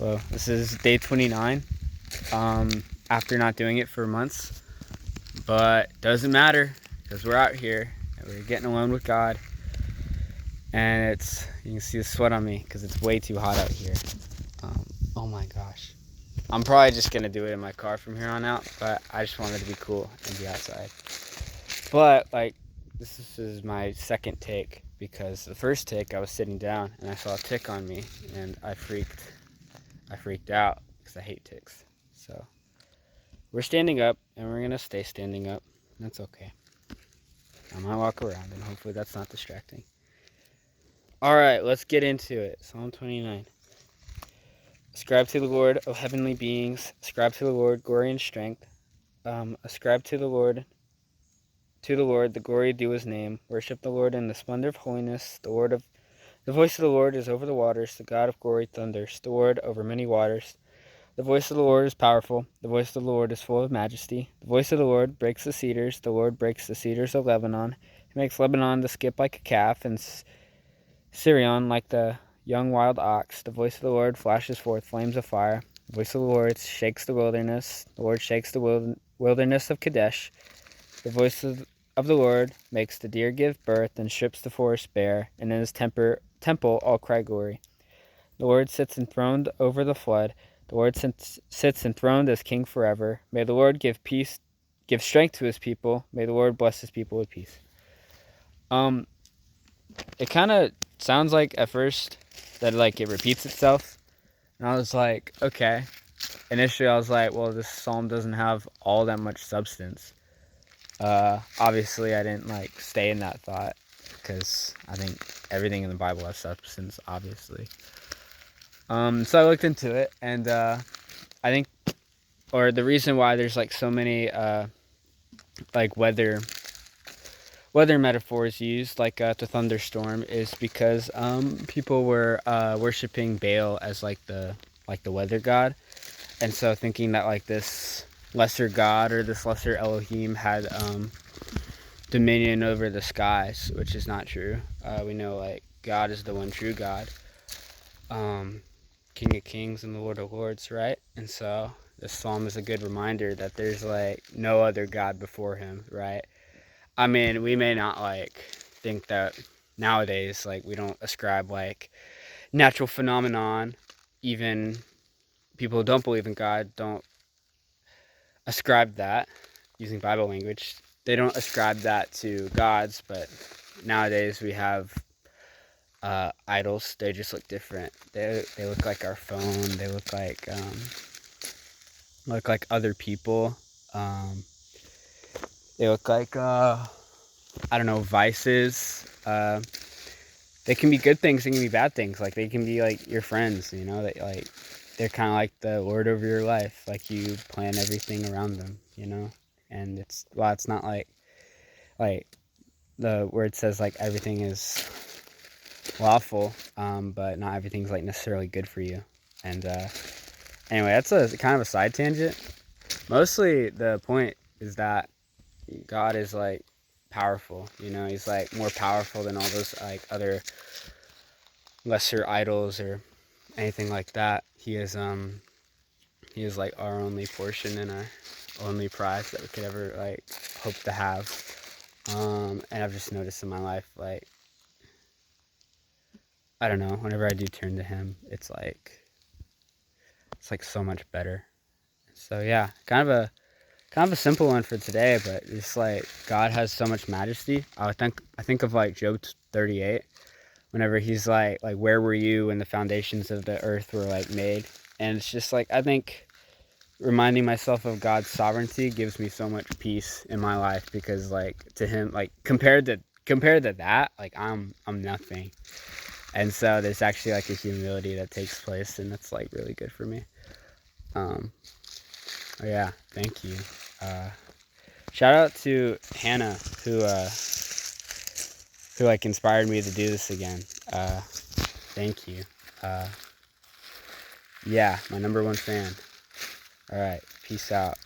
Well, this is day 29 after not doing it for months, but doesn't matter because we're out here and we're getting alone with God. And you can see the sweat on me because it's way too hot out here. Oh my gosh. I'm probably just going to do it in my car from here on out, but I just wanted to be cool and be outside. But this is my second take, because the first take I was sitting down and I saw a tick on me and I freaked out because I hate ticks. So we're standing up and we're going to stay standing up. That's okay. I might walk around and hopefully that's not distracting. All right, let's get into it. Psalm 29. Ascribe to the Lord, O heavenly beings. Ascribe to the Lord glory and strength. Ascribe to the Lord the glory due his name. Worship the Lord in the splendor of holiness. The voice of the Lord is over the waters. The God of glory thunders. The Lord over many waters. The voice of the Lord is powerful. The voice of the Lord is full of majesty. The voice of the Lord breaks the cedars. The Lord breaks the cedars of Lebanon. He makes Lebanon to skip like a calf, and Sirion like the young wild ox. The voice of the Lord flashes forth flames of fire. The voice of the Lord shakes the wilderness. The Lord shakes the wilderness of Kadesh. The voice of the Lord makes the deer give birth and strips the forest bare, and in his temple all cry glory. The Lord sits enthroned over the flood. The Lord sits enthroned as king forever. May the Lord give strength to his people. May the Lord bless his people with peace. It kind of sounds like at first that it repeats itself. And I was like, okay. Initially I was like, well, this psalm doesn't have all that much substance. Obviously I didn't stay in that thought, because I think everything in the Bible has substance, obviously. So I looked into it, and I think, or the reason why there's so many weather metaphors used, the thunderstorm, is because people were worshiping Baal as the weather god, and so thinking that this lesser god or this lesser Elohim had dominion over the skies, which is not true. We know God is the one true God, King of Kings and the Lord of Lords, right? And so this psalm is a good reminder that there's no other God before him, right? I mean, we may not think that nowadays, we don't ascribe natural phenomenon. Even people who don't believe in God don't ascribe that, using Bible language. They don't ascribe that to gods, but nowadays we have idols. They just look different. They look like our phone. They look like other people. They look like I don't know, vices. They can be good things. They can be bad things. They can be your friends. You know, they're kind of like the Lord over your life. You plan everything around them. You know, and it's not like the word says everything is lawful, but not everything's necessarily good for you. And anyway, that's a kind of a side tangent. Mostly the point is that God is powerful. You know, he's more powerful than all those other lesser idols or anything like that. He is our only portion and our only prize that we could ever hope to have. And I've just noticed in my life, I don't know, whenever I do turn to him, it's so much better. So yeah, kind of a simple one for today, but it's God has so much majesty. I think of Job 38, whenever he's where were you when the foundations of the earth were made? And it's just I think reminding myself of God's sovereignty gives me so much peace in my life, because to him, compared to that, I'm nothing. And so there's actually a humility that takes place, and that's really good for me. Yeah, thank you. Shout out to Hannah, who inspired me to do this again. Thank you. Yeah, my #1 fan. All right, peace out.